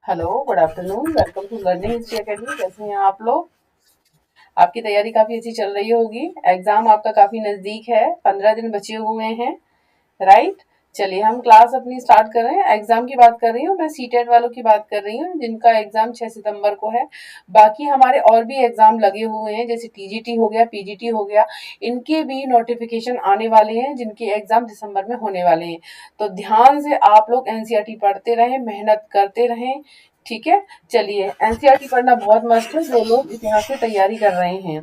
Hello, good afternoon. Welcome to learning history academy. कैसे हैं आप लोग? आपकी तैयारी काफी अच्छी चल रही होगी। एग्जाम आपका काफी नजदीक है, 15 दिन बचे हुए हैं, राइट? चलिए हम क्लास अपनी स्टार्ट कर रहे हैं। एग्जाम की बात कर रही हूँ मैं, सीटेट वालों की बात कर रही हूँ जिनका एग्जाम 6 सितंबर को है। बाकी हमारे और भी एग्जाम लगे हुए हैं, जैसे टीजीटी हो गया, पीजीटी हो गया। इनके भी नोटिफिकेशन आने वाले हैं, जिनके एग्जाम दिसंबर में होने वाले हैं। तो ध्यान से आप लोग एनसीईआरटी पढ़ते रहें, मेहनत करते रहें। ठीक है। चलिए, एनसीईआरटी पढ़ना बहुत मस्त है जो लोग इतिहास से तैयारी कर रहे हैं।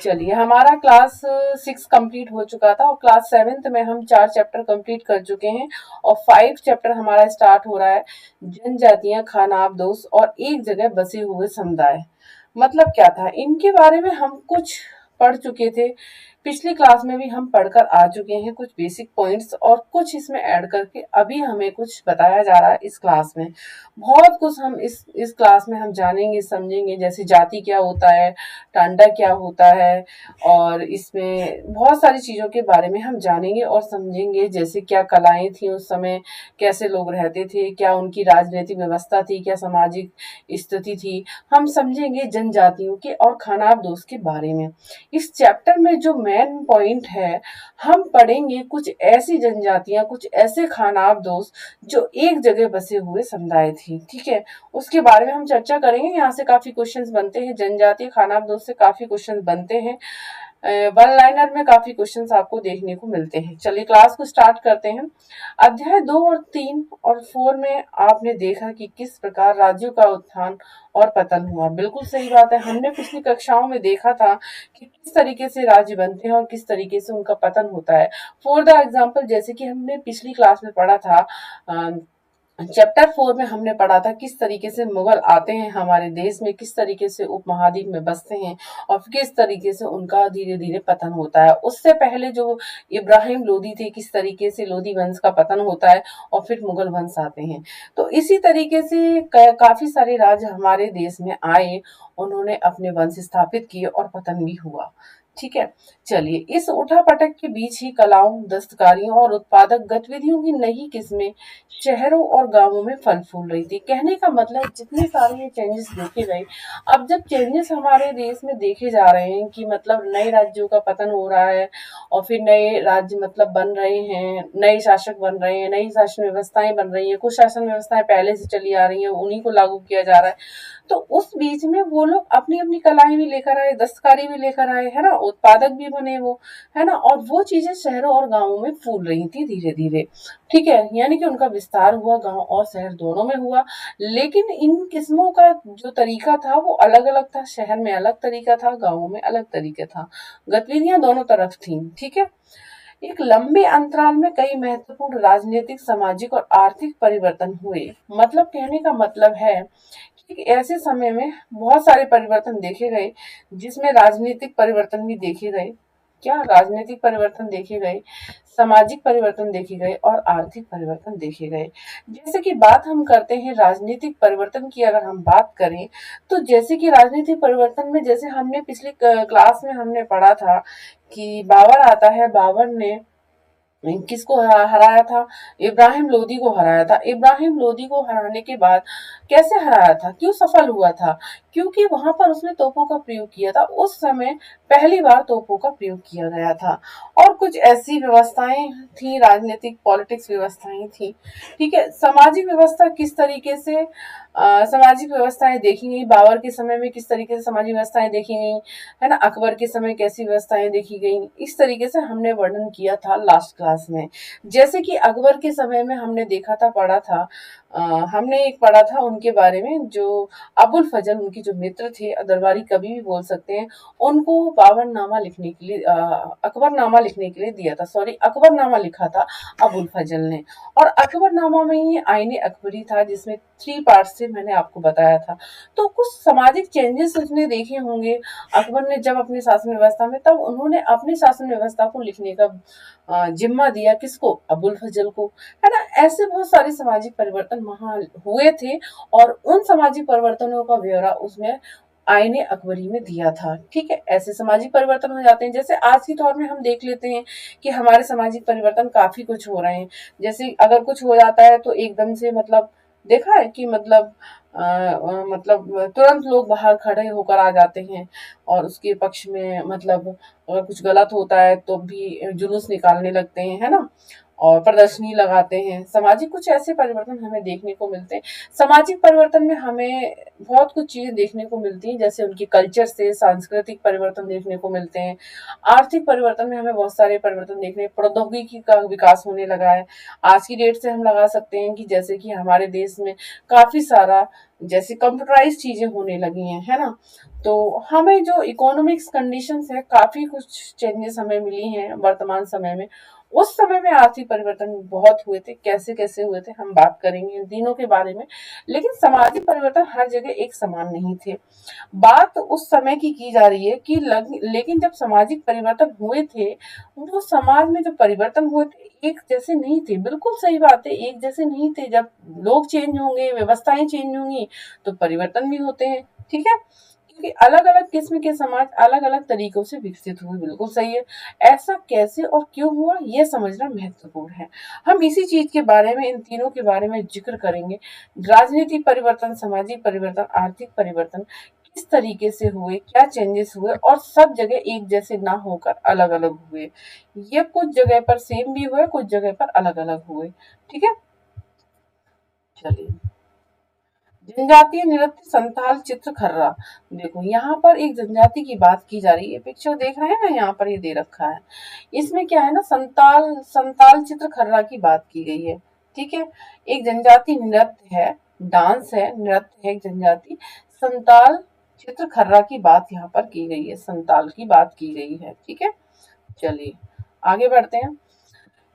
चलिए, हमारा क्लास 6 कंप्लीट हो चुका था और क्लास 7th में हम 4 चैप्टर कंप्लीट कर चुके हैं। और 5 चैप्टर हमारा स्टार्ट हो रहा है। जनजातियां, खानाबदोश और एक जगह बसे हुए समुदाय। मतलब क्या था, इनके बारे में हम कुछ पढ़ चुके थे। पिछली क्लास में भी हम पढ़कर आ चुके हैं कुछ बेसिक पॉइंट्स, और कुछ इसमें ऐड करके अभी हमें कुछ बताया जा रहा है इस क्लास में। बहुत कुछ हम इस क्लास में हम जानेंगे, समझेंगे। जैसे जाति क्या होता है, टांडा क्या होता है, और इसमें बहुत सारी चीजों के बारे में हम जानेंगे और समझेंगे। जैसे क्या कलाएं थी उस समय, कैसे लोग रहते थे, क्या उनकी राजनीतिक व्यवस्था थी, क्या सामाजिक स्थिति थी। हम समझेंगे जनजातियों के और खानाबदोश के बारे में। इस चैप्टर में जो मेन पॉइंट है, हम पढ़ेंगे कुछ ऐसी जनजातियां, कुछ ऐसे खानाबदोश जो एक जगह बसे हुए समुदाय थी। ठीक है, उसके बारे में हम चर्चा करेंगे। यहाँ से काफी क्वेश्चंस बनते हैं, जनजातीय खानाबदोश से काफी क्वेश्चंस बनते हैं। वन लाइनर में काफी क्वेश्चंस आपको देखने को मिलते हैं। चलिए क्लास को स्टार्ट करते हैं। अध्याय 2 और 3 और 4 में आपने देखा कि किस प्रकार राज्यों का उत्थान और पतन हुआ। बिल्कुल सही बात है, हमने पिछली कक्षाओं में देखा था कि किस तरीके से राज्य बनते हैं और किस तरीके से उनका पतन होता है। फॉर द एग्जाम्पल, जैसे कि हमने पिछली क्लास में पढ़ा था, चैप्टर 4 में हमने पढ़ा था किस तरीके से मुगल आते हैं हमारे देश में, किस तरीके से उपमहाद्वीप में बसते हैं और किस तरीके से उनका धीरे धीरे पतन होता है। उससे पहले जो इब्राहिम लोदी थे, किस तरीके से लोदी वंश का पतन होता है और फिर मुगल वंश आते हैं। तो इसी तरीके से काफी सारे राज्य हमारे देश में आए, उन्होंने अपने वंश स्थापित किए और पतन भी हुआ। ठीक है। चलिए, इस उठापटक के बीच ही कलाओं, दस्तकारियों और उत्पादक गतिविधियों की नई किस्में शहरों और गांवों में फल फूल रही थी। कहने का मतलब, जितने सारे ये चेंजेस देखे गए। अब जब चेंजेस हमारे देश में देखे जा रहे हैं कि मतलब नए राज्यों का पतन हो रहा है और फिर नए राज्य मतलब बन रहे हैं, नए शासक बन रहे हैं, नई शासन व्यवस्थाएं बन रही हैं, कुछ शासन व्यवस्थाएं पहले से चली आ रही हैं, उन्हीं को लागू किया जा रहा है। तो उस बीच में वो लोग अपनी अपनी कलाएं भी लेकर आए, दस्तकारी भी लेकर आए, है ना, उत्पादक भी बने वो, है ना, और वो चीजें शहरों और गांवों में फूल रही थी धीरे धीरे। ठीक है, यानी कि उनका विस्तार हुआ, गांव और शहर दोनों में हुआ। लेकिन इन किस्मों का जो तरीका था वो अलग अलग था। शहर में अलग तरीका था, गांवों में अलग तरीका था। गतिविधियां दोनों तरफ थी। ठीक है। एक लंबे अंतराल में कई महत्वपूर्ण राजनीतिक, सामाजिक और आर्थिक परिवर्तन हुए। मतलब कहने का मतलब है कि ऐसे समय में बहुत सारे परिवर्तन देखे गए, जिसमें राजनीतिक परिवर्तन भी देखे गए। क्या राजनीतिक परिवर्तन देखे गए, सामाजिक परिवर्तन देखे गए और आर्थिक परिवर्तन देखे गए। जैसे कि बात हम करते हैं राजनीतिक परिवर्तन की, अगर हम बात करें तो जैसे कि राजनीतिक परिवर्तन में, जैसे हमने पिछली क्लास में हमने पढ़ा था कि बाबर आता है, बाबर ने किसको हराया था? इब्राहिम लोदी को हराया था। इब्राहिम लोदी को हराने के बाद कैसे हराया था, क्यों सफल हुआ था? क्योंकि वहां पर उसने तोपों का प्रयोग किया था। उस समय पहली बार तोपों का प्रयोग किया गया था। और कुछ ऐसी व्यवस्थाएं थी, राजनीतिक पॉलिटिक्स व्यवस्थाएं थी। ठीक है। सामाजिक व्यवस्था किस तरीके से सामाजिक व्यवस्थाएं देखी गई, बाबर के समय में किस तरीके से सामाजिक व्यवस्थाएं देखी गई, है ना, अकबर के समय कैसी व्यवस्थाएं देखी गई, इस तरीके से हमने वर्णन किया था लास्ट क्लास में। जैसे कि अकबर के समय में हमने देखा था, पढ़ा था, हमने एक पढ़ा था उनके बारे में, जो अबुल फजल, उनके जो मित्र थे, दरबारी कवि भी बोल सकते हैं, उनको बाबरनामा लिखने के लिए अकबरनामा लिखने के लिए दिया था। सॉरी, अकबरनामा लिखा था अबुल फजल ने। और अकबरनामा में ही आईने अकबरी था, जिसमें 3 पार्ट से मैंने आपको बताया था। तो कुछ सामाजिक चेंजेस उसने देखे होंगे अकबर ने जब अपनी शासन व्यवस्था में, तब उन्होंने अपनी शासन व्यवस्था को लिखने का जिम्मा दिया किसको? अबुल फजल को, है ना। ऐसे बहुत सारे सामाजिक परिवर्तन वहां हुए थे, और उन सामाजिक परिवर्तनों का ब्यौरा उसमें आईने अकबरी में दिया था। ठीक है। ऐसे सामाजिक परिवर्तन हो जाते हैं। जैसे आज के दौर में हम देख लेते हैं कि हमारे सामाजिक परिवर्तन काफी कुछ हो रहे हैं। जैसे अगर कुछ हो जाता है तो एकदम से मतलब देखा है कि मतलब मतलब तुरंत लोग बाहर खड़े होकर आ जाते हैं और उसके पक्ष में मतलब अगर कुछ गलत होता है तो भी जुलूस निकालने लगते हैं, है ना, और प्रदर्शनी लगाते हैं। सामाजिक कुछ ऐसे परिवर्तन हमें देखने को मिलते हैं। सामाजिक परिवर्तन में हमें बहुत कुछ चीजें देखने को मिलती हैं, जैसे उनकी कल्चर से सांस्कृतिक परिवर्तन देखने को मिलते हैं। आर्थिक परिवर्तन में हमें बहुत सारे परिवर्तन देखने, प्रौद्योगिकी का विकास होने लगा है। आज की डेट से हम लगा सकते हैं कि जैसे कि हमारे देश में काफी सारा जैसे कंप्यूटराइज चीजें होने लगी हैं, है ना। तो हमें जो इकोनॉमिक्स कंडीशंस है, काफी कुछ चेंजेस हमें मिली हैं वर्तमान समय में। उस समय में आर्थिक परिवर्तन बहुत हुए थे, कैसे कैसे हुए थे हम बात करेंगे इन तीनों के बारे में। लेकिन सामाजिक परिवर्तन हर जगह एक समान नहीं थे। बात उस समय की जा रही है कि लेकिन जब सामाजिक परिवर्तन हुए थे, वो समाज में जो परिवर्तन हुए थे एक जैसे नहीं थे। बिल्कुल सही बात है, एक जैसे नहीं थे। जब लोग चेंज होंगे, व्यवस्थाएं चेंज होंगी, तो परिवर्तन भी होते हैं, ठीक है। क्योंकि अलग अलग किस्म के समाज अलग अलग तरीकों से विकसित हुए, बिल्कुल सही है। ऐसा कैसे और क्यों हुआ, यह समझना महत्वपूर्ण है। हम इसी चीज के बारे में, इन तीनों के बारे में जिक्र करेंगे। राजनीतिक परिवर्तन, सामाजिक परिवर्तन, आर्थिक परिवर्तन किस तरीके से हुए, क्या चेंजेस हुए, और सब जगह एक जैसे ना होकर अलग अलग हुए। ये कुछ जगह पर सेम भी हुए, कुछ जगह पर अलग अलग हुए, ठीक है। चलिए, जनजातीय नृत्य संथाल चित्र खर्रा। देखो यहाँ पर एक जनजाति की बात की जा रही है। पिक्चर देख रहे हैं ना, यहाँ पर ये दे रखा है। इसमें क्या है ना, संताल संताल चित्र खर्रा की बात की गई है, ठीक है। एक जनजाति नृत्य है, डांस है, नृत्य है, एक जनजाति संताल चित्र खर्रा की बात यहाँ पर की गई है, संताल की बात की गई है, ठीक है। चलिए आगे बढ़ते हैं।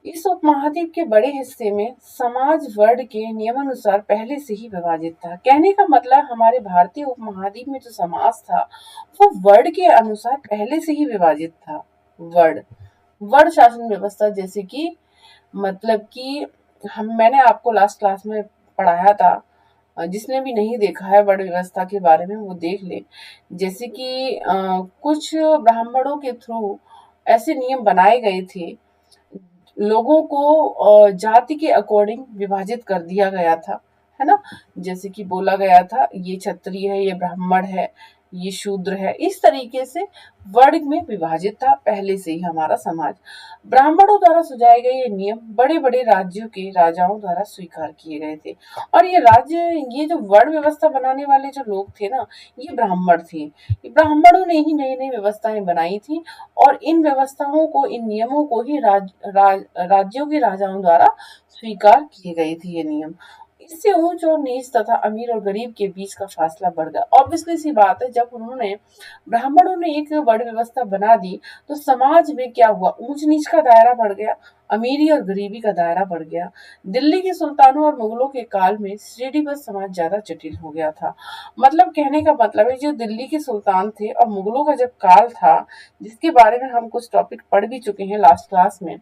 इस उपमहाद्वीप के बड़े हिस्से में समाज वर्ण के नियमानुसार पहले से ही विभाजित था। कहने का मतलब हमारे भारतीय उपमहाद्वीप में जो समाज था वो वर्ण के अनुसार पहले से ही विभाजित था। वर्ण वर्ण शासन व्यवस्था, जैसे कि मतलब कि हम मैंने आपको लास्ट क्लास में पढ़ाया था। जिसने भी नहीं देखा है वर्ण व्यवस्था के बारे में वो देख ले। जैसे कि कुछ ब्राह्मणों के थ्रू ऐसे नियम बनाए गए थे, लोगों को जाति के अकॉर्डिंग विभाजित कर दिया गया था, है ना। जैसे कि बोला गया था ये क्षत्रिय है, ये ब्राह्मण है, ये शूद्र है। इस तरीके से वर्ग में विभाजित था पहले से ही हमारा समाज। ब्राह्मणों द्वारा सुझाए गए ये नियम बड़े बड़े राज्यों के राजाओं द्वारा स्वीकार किए गए थे। और ये राज्य, ये जो वर्ण व्यवस्था बनाने वाले जो लोग थे ना, ये ब्राह्मण थे। ये ब्राह्मणों ने ही नई नई व्यवस्थाएं बनाई थी, और इन व्यवस्थाओं को, इन नियमों को ही राज्यों के राजाओं द्वारा स्वीकार किए गए थे ये नियम। इससे ऊंच और नीच तथा अमीर और गरीब के बीच का फासला बढ़ गया। ऑब्वियसली सी बात है, जब उन्होंने ब्राह्मणों ने एक वर्ण व्यवस्था बना दी तो समाज में क्या हुआ, ऊंच नीच का दायरा बढ़ गया, अमीरी और गरीबी का दायरा बढ़ गया। दिल्ली के सुल्तानों और मुगलों के काल में श्रेणीबद्ध समाज ज्यादा जटिल हो गया था। मतलब कहने का मतलब है, जो दिल्ली के सुल्तान थे और मुगलों का जब काल था, जिसके बारे में हम कुछ टॉपिक पढ़ भी चुके हैं लास्ट क्लास में।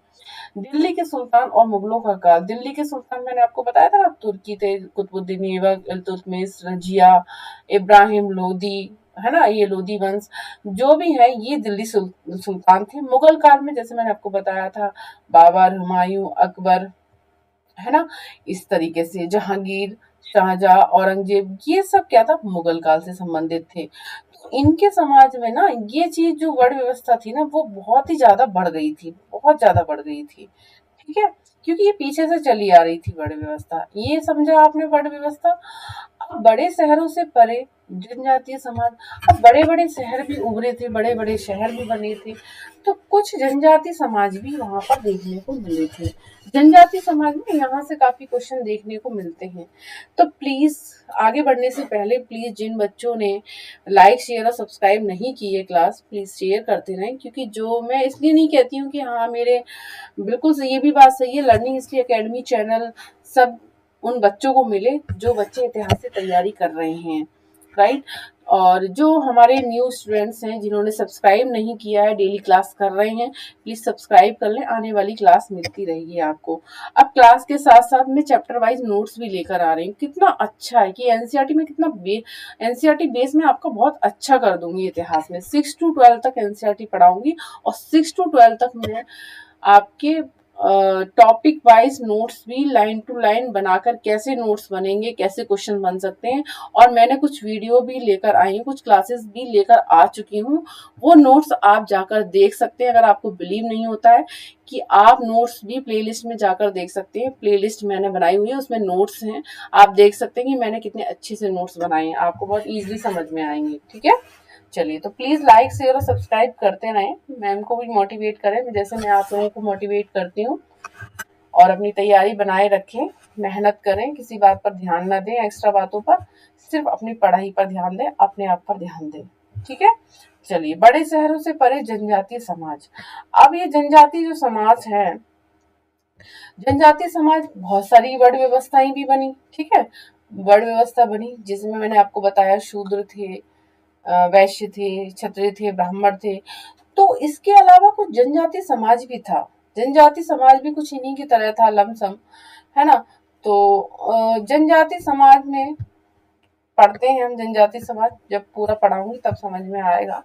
दिल्ली के सुल्तान और मुगलों का काल, दिल्ली के सुल्तान मैंने आपको बताया था ना, तुर्की थे, कुतुबुद्दीन ऐबक, इल्तुतमिश, रजिया, इब्राहिम लोदी, है ना, ये लोदी वंश जो भी है, ये दिल्ली सुल्तान थे। मुगल काल में जैसे मैंने आपको बताया था, बाबर, हुमायूं, अकबर, है ना, इस तरीके से जहांगीर, शाहजहां, औरंगजेब, ये सब क्या था, मुगल काल से संबंधित थे। तो इनके समाज में ना ये चीज जो वर्ण व्यवस्था थी ना, वो बहुत ही ज्यादा बढ़ गई थी, बहुत ज्यादा बढ़ गई थी, ठीक है। क्योंकि ये पीछे से चली आ रही थी वर्ण व्यवस्था। ये समझा आपने वर्ण व्यवस्था। अब बड़े शहरों से परे जनजातीय समाज, अब बड़े बड़े शहर भी उभरे थे, बड़े बड़े शहर भी बने थे, तो कुछ जनजाति समाज भी वहां पर देखने को मिले थे। जनजाति समाज में यहाँ से काफी क्वेश्चन देखने को मिलते हैं। तो प्लीज आगे बढ़ने से पहले, प्लीज जिन बच्चों ने लाइक, शेयर और सब्सक्राइब नहीं की है क्लास, प्लीज शेयर करते रहें। क्योंकि जो मैं इसलिए नहीं कहती हूँ कि हाँ मेरे बिल्कुल सही, ये भी बात सही है, लर्निंग हिस्ट्री एकेडमी चैनल सब उन बच्चों को मिले जो बच्चे इतिहास से तैयारी कर रहे हैं, राइट। और जो हमारे न्यू स्टूडेंट्स हैं जिन्होंने सब्सक्राइब नहीं किया है, डेली क्लास कर रहे हैं, प्लीज सब्सक्राइब कर लें, आने वाली क्लास मिलती रहेगी आपको। अब क्लास के साथ साथ में चैप्टर वाइज नोट्स भी लेकर आ रही हूँ। कितना अच्छा है कि एनसीईआरटी में कितना एनसीईआरटी बेस में आपका बहुत अच्छा कर दूंगी इतिहास में। 6 to 12 तक एनसीईआरटी पढ़ाऊंगी, और 6 to 12 तक मैं आपके टॉपिक वाइज नोट्स भी लाइन टू लाइन बनाकर कैसे नोट्स बनेंगे, कैसे क्वेश्चन बन सकते हैं, और मैंने कुछ वीडियो भी लेकर आई हूँ, कुछ क्लासेस भी लेकर आ चुकी हूँ। वो नोट्स आप जाकर देख सकते हैं। अगर आपको बिलीव नहीं होता है कि आप नोट्स भी प्लेलिस्ट में जाकर देख सकते हैं, प्लेलिस्ट मैंने बनाई हुई है, उसमें नोट्स हैं, आप देख सकते हैं कि मैंने कितने अच्छे से नोट्स बनाए हैं, आपको बहुत ईजिली समझ में आएंगे। ठीक है, चलिए, तो प्लीज लाइक शेयर और सब्सक्राइब करते रहें, मैम को भी मोटिवेट करें जैसे मैं आप लोगों को मोटिवेट करती हूँ, और अपनी तैयारी बनाए रखें, मेहनत करें, किसी बात पर ध्यान ना दें, एक्स्ट्रा बातों पर, सिर्फ अपनी पढ़ाई पर ध्यान दें, अपने आप पर ध्यान दें। ठीक है, चलिए, बड़े शहरों से परे जनजातीय समाज। अब ये जनजातीय जो समाज है, जनजातीय समाज बहुत सारी वर्ण व्यवस्थाएं भी बनी। ठीक है, वर्ण व्यवस्था बनी जिसमें मैंने आपको बताया शूद्र थे, वैश्य थे, क्षत्रिय थे, ब्राह्मण थे। तो इसके अलावा कुछ जनजातीय समाज भी था, जनजातीय समाज भी कुछ इन्हीं की तरह था, लमसम, है ना। तो जनजातीय समाज में पढ़ते हैं हम, जनजातीय समाज जब पूरा पढ़ाऊंगी तब समझ में आएगा।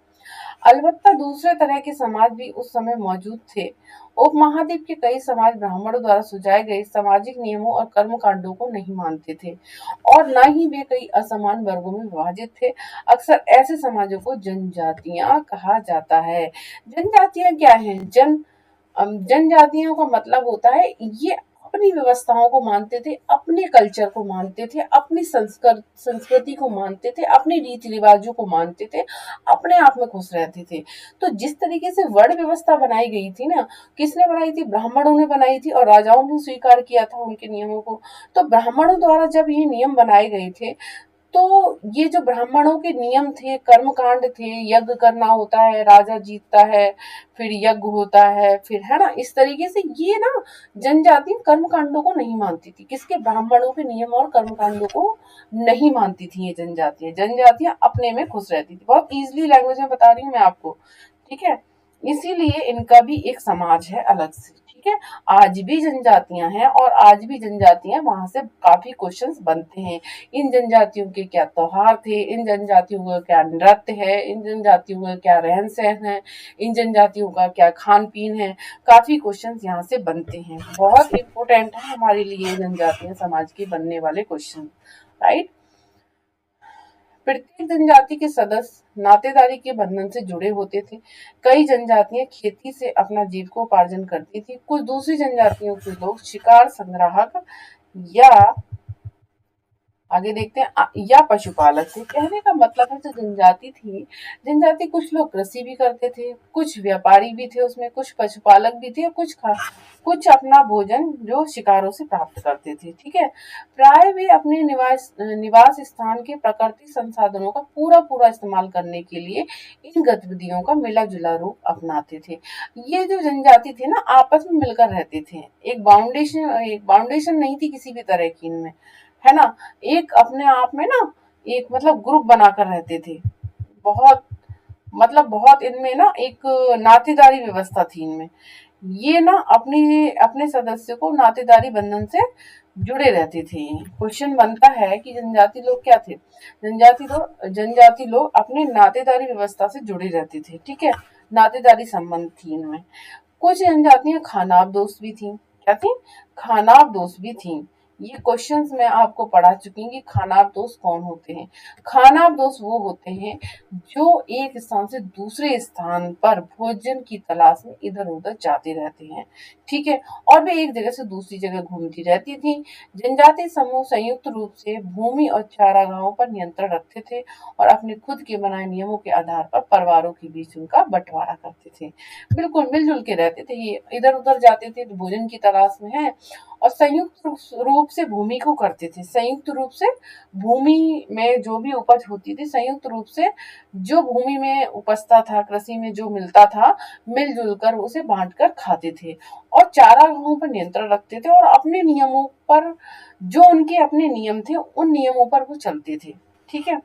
अलबत्ता दूसरे तरह के समाज भी उस समय मौजूद थे। उपमहाद्वीप के कई समाज ब्राह्मणों द्वारा सुझाए गए सामाजिक नियमों और कर्म कांडों को नहीं मानते थे, और न ही वे कई असमान वर्गों में विभाजित थे। अक्सर ऐसे समाजों को जनजातियां कहा जाता है। जनजातियां क्या हैं? जनजातियों का मतलब होता है ये अपनी व्यवस्थाओं को मानते थे, अपने कल्चर को मानते थे, अपनी संस्कृति को मानते थे, अपने रीति रिवाजों को मानते थे, अपने आप में खुश रहते थे। तो जिस तरीके से वर्ण व्यवस्था बनाई गई थी ना, किसने बनाई थी? ब्राह्मणों ने बनाई थी, और राजाओं ने स्वीकार किया था उनके नियमों को। तो ब्राह्मणों द्वारा जब ये नियम बनाए गए थे, तो ये जो ब्राह्मणों के नियम थे, कर्म कांड थे, यज्ञ करना होता है, राजा जीतता है, फिर यज्ञ होता है, फिर, है ना, इस तरीके से ये ना जनजाति कर्म कांडों को नहीं मानती थी। किसके? ब्राह्मणों के नियम और कर्म कांडों को नहीं मानती थी ये जनजातियां। जनजातियां अपने में खुश रहती थी। बहुत इजीली लैंग्वेज में बता रही हूँ मैं आपको। ठीक है, इसीलिए इनका भी एक समाज है अलग से। ठीक है, आज भी जनजातियां हैं, और आज भी जनजातियां, वहां से काफी क्वेश्चंस बनते हैं। इन जनजातियों के क्या त्योहार थे, इन जनजातियों का क्या नृत्य है, इन जनजातियों का क्या रहन सहन है, इन जनजातियों का क्या खान पीन है, काफी क्वेश्चंस यहाँ से बनते हैं। बहुत इंपॉर्टेंट है हमारे लिए जनजातियां समाज के बनने वाले क्वेश्चन, राइट। प्रत्येक जनजाति के सदस्य नातेदारी के बंधन से जुड़े होते थे। कई जनजातियां खेती से अपना जीविकोपार्जन करती थी। कुछ दूसरी जनजातियों के लोग शिकार संग्राहक या, आगे देखते हैं, या पशुपालक थे। कहने का मतलब है जो जनजाति थी, जनजाति, कुछ लोग कृषि भी करते थे, कुछ व्यापारी भी थे उसमें, कुछ पशुपालक भी थे, और कुछ अपना भोजन जो शिकारों से प्राप्त करते थे। ठीक है, प्राय वे अपने निवास स्थान के प्राकृतिक संसाधनों का पूरा पूरा इस्तेमाल करने के लिए इन गतिविधियों का मिला जुला रूप अपनाते थे। ये जो जनजाति थे ना, आपस में मिलकर रहते थे। एक बाउंडेशन नहीं थी किसी भी तरह की इनमें, है ना। एक अपने आप में ना, एक मतलब ग्रुप बनाकर रहते थे। बहुत, मतलब बहुत इनमें ना एक नातेदारी व्यवस्था थी इनमें। ये ना अपने अपने सदस्य को नातेदारी बंधन से जुड़े रहते थे। क्वेश्चन बनता है कि जनजाति लोग क्या थे? जनजाति लोग अपने नातेदारी व्यवस्था से जुड़े रहते थे। ठीक है, नातेदारी संबंध थी इनमें। कुछ जनजातियां खानाबदोश भी थी। क्या थी? खानाबदोश भी थी। ये क्वेश्चंस मैं आपको पढ़ा चुकी हूँ कि खानाबदोश कौन होते हैं। खानाबदोश वो होते हैं जो एक स्थान से दूसरे स्थान पर भोजन की तलाश में इधर उधर जाते रहते हैं। ठीक है, और वे एक जगह से दूसरी जगह घूमती रहती थी। जनजातीय समूह संयुक्त रूप से भूमि और चारागाहों पर नियंत्रण रखते थे, और अपने खुद के बनाए नियमों के आधार पर परिवारों के बीच उनका बंटवारा करते थे। बिल्कुल मिलजुल के रहते थे, ये इधर उधर जाते थे तो भोजन की तलाश में है, और संयुक्त रूप से भूमि को करते थे। संयुक्त रूप से भूमि में जो भी उपज होती थी, संयुक्त रूप से जो भूमि में उपजता था, कृषि में जो मिलता था, मिलजुल कर उसे बांट कर खाते थे, और चारागाहों पर नियंत्रण रखते थे, और अपने नियमों पर, जो उनके अपने नियम थे, उन नियमों पर वो चलते थे। ठीक है,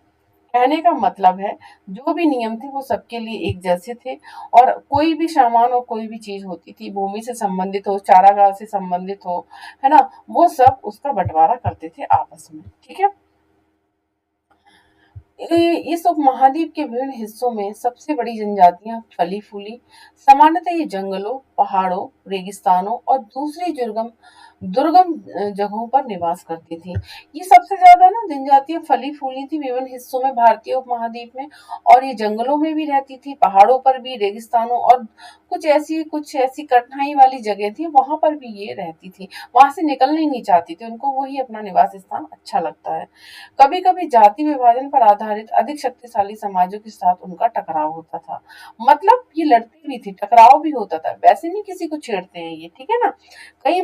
कहने का मतलब है जो भी नियम थे वो सबके लिए एक जैसे थे, और कोई भी सामान और कोई भी चीज होती थी, भूमि से संबंधित हो, चारागाह से संबंधित हो, है ना, वो सब उसका बंटवारा करते थे आपस में। ठीक है, इस उपमहाद्वीप के विभिन्न हिस्सों में सबसे बड़ी जनजातियां फली फूली, सामान्यतः ये जंगलों, पहाड़ों, रेगिस्तानों और दूसरी दुर्गम दुर्गम जगहों पर निवास करती थी। ये सबसे ज्यादा ना जनजातियां फली फूली थी विभिन्न हिस्सों में भारतीय उपमहाद्वीप में, और ये जंगलों में भी रहती थी, पहाड़ों पर भी, रेगिस्तानों और कुछ ऐसी कठिनाई वाली जगह थी, वहां पर भी ये रहती थी। वहां से निकलना ही नहीं चाहती थी, उनको वही अपना निवास स्थान अच्छा लगता है। कभी कभी जाति विभाजन पर आधारित अधिक शक्तिशाली समाजों के साथ उनका टकराव होता था। मतलब ये लड़ती भी थी, टकराव भी होता था, वैसे नहीं किसी को छेड़ते हैं ये, ठीक है ना। कई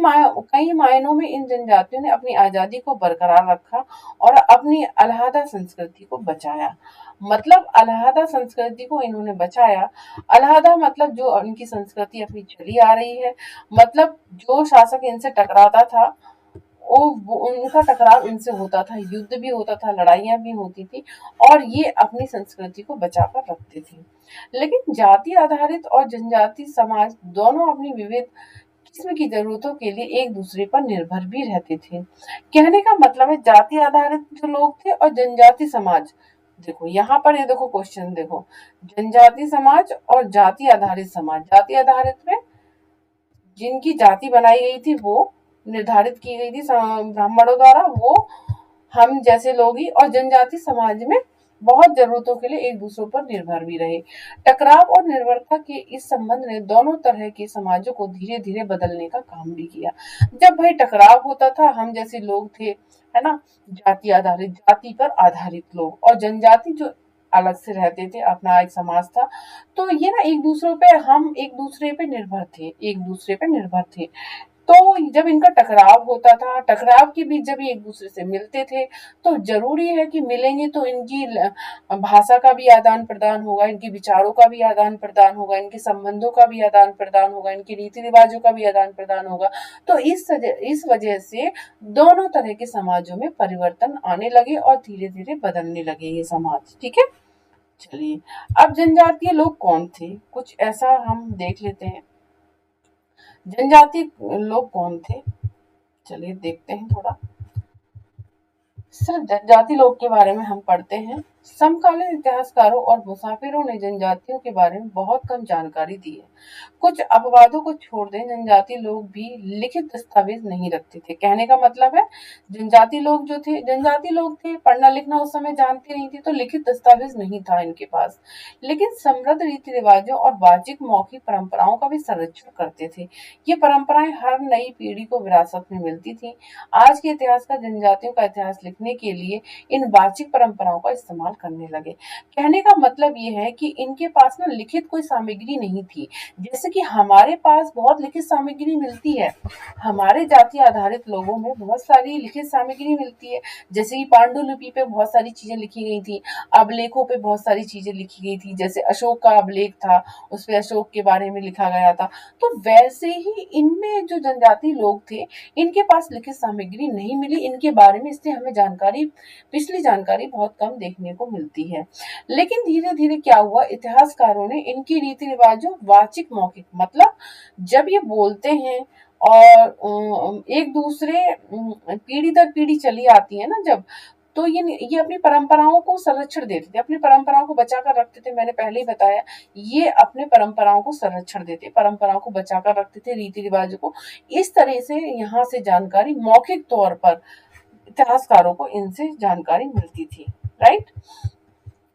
मायनों में इन जनजातियों ने अपनी आजादी को बरकरार रखा और अपनी अलहदा संस्कृति को बचाया। मतलब अलहदा संस्कृति को इन्होंने बचाया। अलहदा मतलब जो इनकी संस्कृति अपनी चली आ रही है, मतलब जो शासक इनसे टकराता था, उनका टकराव इनसे होता था, युद्ध भी होता था, लड़ाइयां भी होती थी, और ये अपनी संस्कृति को बचाकर रखते थे। लेकिन जाति आधारित और जनजाति समाज दोनों अपनी विविध किस्म की जरूरतों के लिए एक दूसरे पर निर्भर भी रहते थे। कहने का मतलब है जाति आधारित जो लोग थे और जनजाति समाज, देखो यहाँ पर ये देखो क्वेश्चन देखो, जनजाति समाज और जाति आधारित समाज, जाति आधारित में जिनकी जाति बनाई गई थी वो निर्धारित की गई थी ब्राह्मणों द्वारा, वो हम जैसे लोग ही, और जनजाति समाज में बहुत जरूरतों के लिए एक दूसरे पर निर्भर भी रहे। टकराव और निर्भरता के इस संबंध ने दोनों तरह के समाजों को धीरे धीरे बदलने का काम भी किया। जब भाई टकराव होता था, हम जैसे लोग थे, है ना, जाति आधारित, जाति पर आधारित लोग, और जनजाति जो अलग से रहते थे, अपना एक समाज था, तो ये ना एक दूसरे पे, हम एक दूसरे पे निर्भर थे, एक दूसरे पे निर्भर थे। तो जब इनका टकराव होता था, टकराव के बीच जब ये एक दूसरे से मिलते थे, तो जरूरी है कि मिलेंगे तो इनकी भाषा का भी आदान प्रदान होगा, इनके विचारों का भी आदान प्रदान होगा, इनके संबंधों का भी आदान प्रदान होगा, इनके रीति रिवाजों का भी आदान प्रदान होगा। तो इस वजह से दोनों तरह के समाजों में परिवर्तन आने लगे और धीरे धीरे बदलने लगे ये समाज, ठीक है। चलिए, अब जनजातीय लोग कौन थे, कुछ ऐसा हम देख लेते हैं। जनजातीय लोग कौन थे, चलिए देखते हैं थोड़ा। सिर्फ जनजाति लोग के बारे में हम पढ़ते हैं। समकालीन इतिहासकारों और मुसाफिरों ने जनजातियों के बारे में बहुत कम जानकारी दी है। कुछ अपवादों को छोड़ दें, जनजाति लोग भी लिखित दस्तावेज नहीं रखते थे। कहने का मतलब है जनजाति लोग जो थे, जनजाति लोग थे, पढ़ना लिखना उस समय जानते नहीं थे, तो लिखित दस्तावेज नहीं था इनके पास, लेकिन समृद्ध रीति रिवाजों और वाचिक मौखिक परंपराओं का भी संरक्षण करते थे। ये परंपराएं हर नई पीढ़ी को विरासत में मिलती थी। आज के इतिहासकार जनजातियों का इतिहास लिखने के लिए इन वाचिक परंपराओं का इस्तेमाल करने लगे। कहने का मतलब ये है कि इनके पास ना लिखित कोई सामग्री नहीं थी, जैसे कि हमारे पास बहुत लिखित सामग्री मिलती है। हमारे जाति आधारित लोगों में बहुत सारी लिखित सामग्री मिलती है, जैसे कि पांडुलिपि पे बहुत सारी चीजें लिखी गई थी, अभिलेखों पे बहुत सारी चीजें लिखी गई थी, जैसे अशोक का अभिलेख था, उसपे अशोक के बारे में लिखा गया था। तो वैसे ही इनमें जो जनजाति लोग थे, इनके पास लिखित सामग्री नहीं मिली इनके बारे में, इसलिए हमें जानकारी, पिछली जानकारी बहुत कम देखने को मिलती है। लेकिन धीरे धीरे क्या हुआ, इतिहासकारों ने इनकी रीति रिवाजों, वाचिक मौखिक, मतलब जब ये बोलते हैं और एक दूसरे पीढ़ी दर पीढ़ी चली आती है ना जब, तो ये अपनी परंपराओं को संरक्षण देते थे, अपनी परंपराओं को बचा कर रखते थे। मैंने पहले ही बताया, ये अपने परंपराओं को संरक्षण देते, परंपराओं को बचा कर रखते थे, रीति रिवाजों को। इस तरह से यहाँ से जानकारी मौखिक तौर पर इतिहासकारों को इनसे जानकारी मिलती थी, राइट।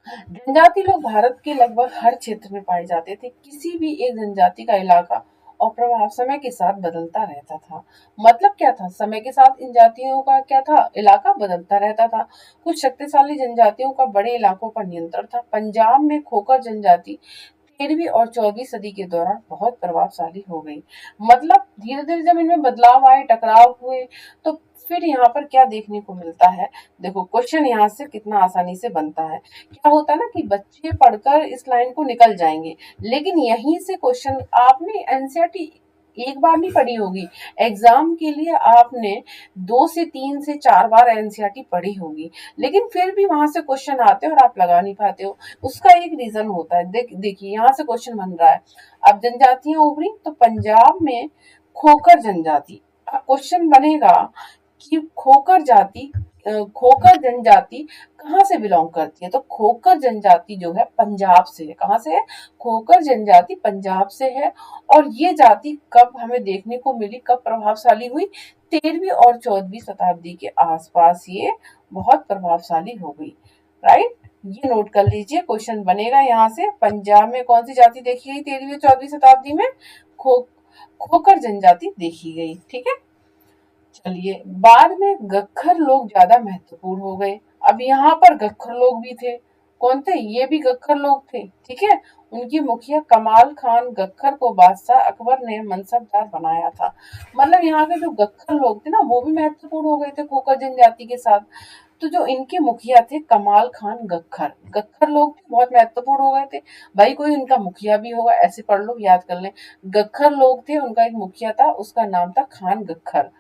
जनजाति लोग भारत के लगभग हर क्षेत्र में पाए जाते थे। किसी भी एक जनजाति का इलाका और प्रभाव समय के साथ बदलता रहता था। मतलब क्या था, समय के साथ इन जातियों का क्या था, इलाका बदलता रहता था। कुछ शक्तिशाली जनजातियों का बड़े इलाकों पर नियंत्रण था। पंजाब में खोकर जनजाति 13वीं और 14वीं सदी के दौरान बहुत प्रभावशाली हो गई। मतलब धीरे धीरे जब इनमें बदलाव आए, टकराव हुए, तो फिर यहाँ पर क्या देखने को मिलता है, देखो क्वेश्चन यहाँ से कितना आसानी से बनता है। क्या होता है ना कि बच्चे पढ़कर इस लाइन को निकल जाएंगे, लेकिन यहीं से क्वेश्चन, आपने एनसीईआरटी एक बार नहीं पढ़ी होगी, एग्जाम के लिए आपने 2 से 3 से 4 बार एनसीईआरटी पढ़ी होगी, लेकिन फिर भी वहां से क्वेश्चन आते हैं और आप लगा नहीं पाते हो। उसका एक रीजन होता है, देखिए यहाँ से क्वेश्चन बन रहा है, अब जनजातियां उभरी तो पंजाब में खोकर जनजाति, अब क्वेश्चन बनेगा कि खोकर जाति खोकर जनजाति कहाँ से बिलोंग करती है? तो खोकर जनजाति जो है पंजाब से है। कहाँ से है? खोकर जनजाति पंजाब से है। और ये जाति कब हमें देखने को मिली, कब प्रभावशाली हुई? 13वीं और 14वीं शताब्दी के आसपास ये बहुत प्रभावशाली हो गई। राइट, ये नोट कर लीजिए, क्वेश्चन बनेगा यहाँ से। पंजाब में कौन सी जाति देखी गई 13वीं और 14वीं शताब्दी में? खो खोकर जनजाति देखी गई। ठीक है, चलिए बाद में गक्खर लोग ज्यादा महत्वपूर्ण हो गए। अब यहाँ पर गक्खर लोग भी थे। कौन थे? ये भी गक्खर लोग थे। ठीक है, उनकी मुखिया कमाल खान गक्खर को बादशाह अकबर ने मनसबदार बनाया था। मतलब यहाँ के जो गक्खर लोग थे ना, वो भी महत्वपूर्ण हो गए थे खोकर जनजाति के साथ। तो जो इनके मुखिया थे कमाल खान गक्खर, गक्खर लोग बहुत महत्वपूर्ण हो गए थे। भाई कोई उनका मुखिया भी होगा, ऐसे पढ़ लो, याद कर लें। गक्खर लोग थे, उनका एक मुखिया था, उसका नाम था खान गक्खर।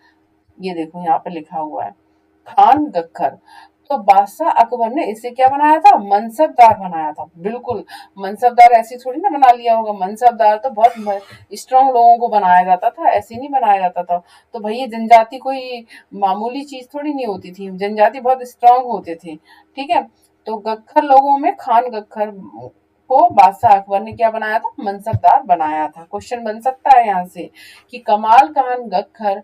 ये देखो यहाँ पे लिखा हुआ है खान गक्खर। तो बादशाह अकबर ने इसे क्या बनाया था? मनसबदार बनाया था। बिल्कुल, मनसबदार ऐसे थोड़ी ना बना लिया होगा। मनसबदार तो बहुत स्ट्रांग लोगों को बनाया जाता था, ऐसे नहीं बनाया जाता था। तो भाई ये जनजाति कोई मामूली चीज थोड़ी नहीं होती थी, जनजाति बहुत स्ट्रांग होते थे। ठीक है, तो गक्खर लोगों में खान गक्खर को बादशाह अकबर ने क्या बनाया था? मनसबदार बनाया था। क्वेश्चन बन सकता है यहाँ से कि कमाल खान गक्खर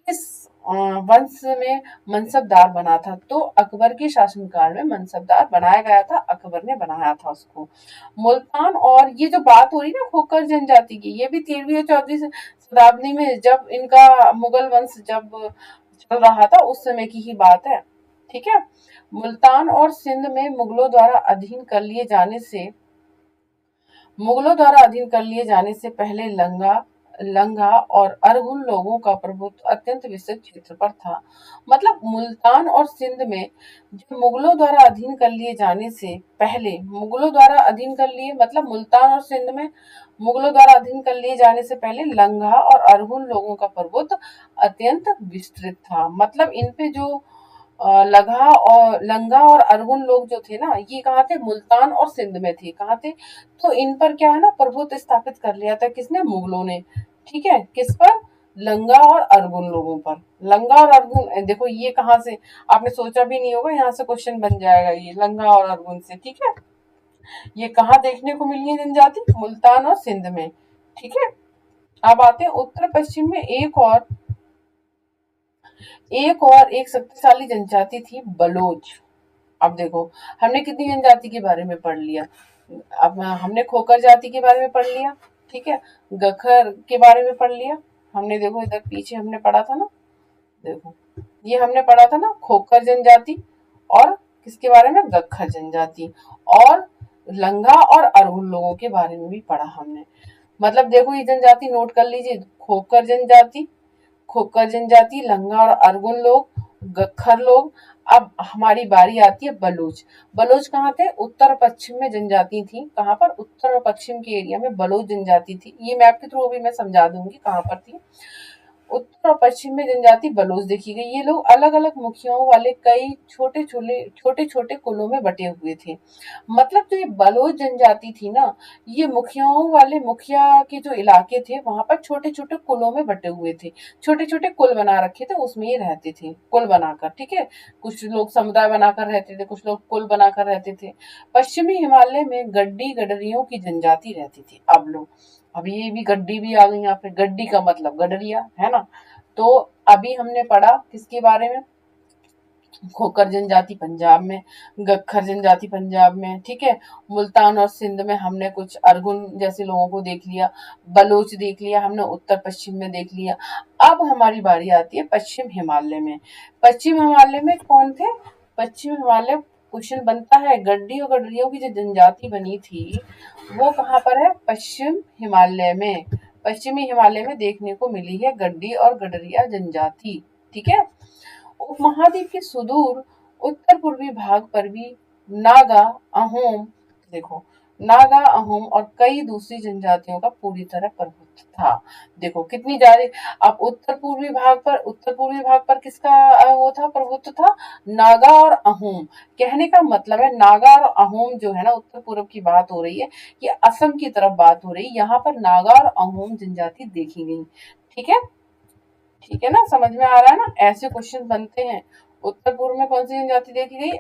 किस वंश में मनसबदार बना था? तो अकबर के शासनकाल में मनसबदार बनाया गया था, अकबर ने बनाया था उसको। मुल्तान, और ये जो बात हो रही है ना खोकर जनजाति की, ये भी 13वीं और 14वीं शताब्दी में जब इनका मुगल वंश जब चल रहा था उस समय की ही बात है। ठीक है, मुल्तान और सिंध में मुगलों द्वारा अधीन कर लिए जाने से पहले लंगा और अरगुन लोगों का प्रभुत्व अत्यंत विस्तृत क्षेत्र पर था। मतलब मुल्तान और सिंध में जब मुगलों द्वारा अधीन कर लिए जाने से पहले, मुगलों द्वारा अधीन कर लिए मतलब मुल्तान और सिंध में मुगलों द्वारा अधीन कर लिए जाने से पहले लंगा और अरगुन लोगों का प्रभुत्व अत्यंत विस्तृत था। मतलब इन पे जो लंगा और अरगुन लोग जो थे ना, ये कहाँ थे? मुल्तान और सिंध में थे। कहाँ थे? तो इन पर क्या है ना, प्रभुत्व स्थापित कर लिया था। किसने? मुगलों ने। ठीक है, किस पर? लंगा और अरगुन लोगों पर। लंगा और अरगुन, देखो ये कहाँ से, आपने सोचा भी नहीं होगा, यहाँ से क्वेश्चन बन जाएगा ये लंगा और अरगुन से। ठीक है, ये कहाँ देखने को मिली है जनजाति? मुल्तान और सिंध में। ठीक है, अब आते हैं उत्तर पश्चिम में एक शक्तिशाली जनजाति थी बलोच। अब देखो, हमने कितनी जनजाति के बारे में पढ़ लिया। अब हमने खोकर जाति के बारे में पढ़ लिया। ठीक है, गखर के बारे में पढ़ लिया हमने। देखो इधर पीछे हमने पढ़ा था ना, देखो ये हमने पढ़ा था ना खोकर जनजाति, और किसके बारे में? गखर जनजाति। और लंगा और अरहुल लोगों के बारे में भी पढ़ा हमने। मतलब देखो ये जनजाति नोट कर लीजिए, खोकर जनजाति, लंगा और अरगुन लोग, गखर लोग। अब हमारी बारी आती है बलूच। बलोच कहाँ थे? उत्तर पश्चिम में जनजाति थी। कहाँ पर? उत्तर और पश्चिम के एरिया में बलोच जनजाति थी। ये मैप के थ्रू भी मैं समझा दूंगी कहाँ पर थी। उत्तर और पश्चिम में जनजाति बलोच देखी गई। ये लोग अलग अलग मुखियाओं वाले कई छोटे छोटे कुलों में बटे हुए थे। मतलब जो ये बलोच जनजाति थी ना, ये मुखियाओं वाले, मुखिया के जो इलाके थे वहां पर छोटे छोटे कुलों में बटे हुए थे। छोटे छोटे कुल बना रखे थे, उसमें ये रहते थे कुल बनाकर। ठीक है, कुछ लोग समुदाय बनाकर रहते थे, कुछ लोग कुल बनाकर रहते थे। पश्चिमी हिमालय में गड्डी गडरियों की जनजाति रहती थी। अब लोग, अब ये भी गड्डी भी आ गई यहाँ पे। गड्डी का मतलब गडरिया है ना। तो अभी हमने पढ़ा किसके बारे में? खोकर जनजाति पंजाब में, गखर जनजाति पंजाब में। ठीक है, मुल्तान और सिंध में हमने कुछ अरगुन जैसे लोगों को देख लिया, बलोच देख लिया हमने, उत्तर पश्चिम में देख लिया। अब हमारी बारी आती है पश्चिम हिमालय में। पश्चिम हिमालय में कौन थे? पश्चिम हिमालय, क्वेश्चन बनता है, गड्डी और गडरियों की जो जनजाति बनी थी वो कहाँ पर है? पश्चिम हिमालय में। पश्चिमी हिमालय में देखने को मिली है गड्डी और गडरिया जनजाति। ठीक है, उपमहाद्वीप के सुदूर उत्तर पूर्वी भाग पर भी नागा, अहोम, देखो नागा, अहोम और कई दूसरी जनजातियों का पूरी तरह प्रभुत्व था। देखो कितनी जारी। अब उत्तर पूर्वी भाग पर किसका वो था? प्रभुत्व था। नागा और अहोम। कहने का मतलब है नागा और अहोम जो है ना, उत्तर पूर्व की बात हो रही है, ये असम की तरफ बात हो रही है। यहाँ पर नागा और अहोम जनजाति देखी गई। ठीक है, ठीक है ना, समझ में आ रहा है ना? ऐसे क्वेश्चन बनते हैं। उत्तर पूर्व में कौन सी जनजाति देखी गई?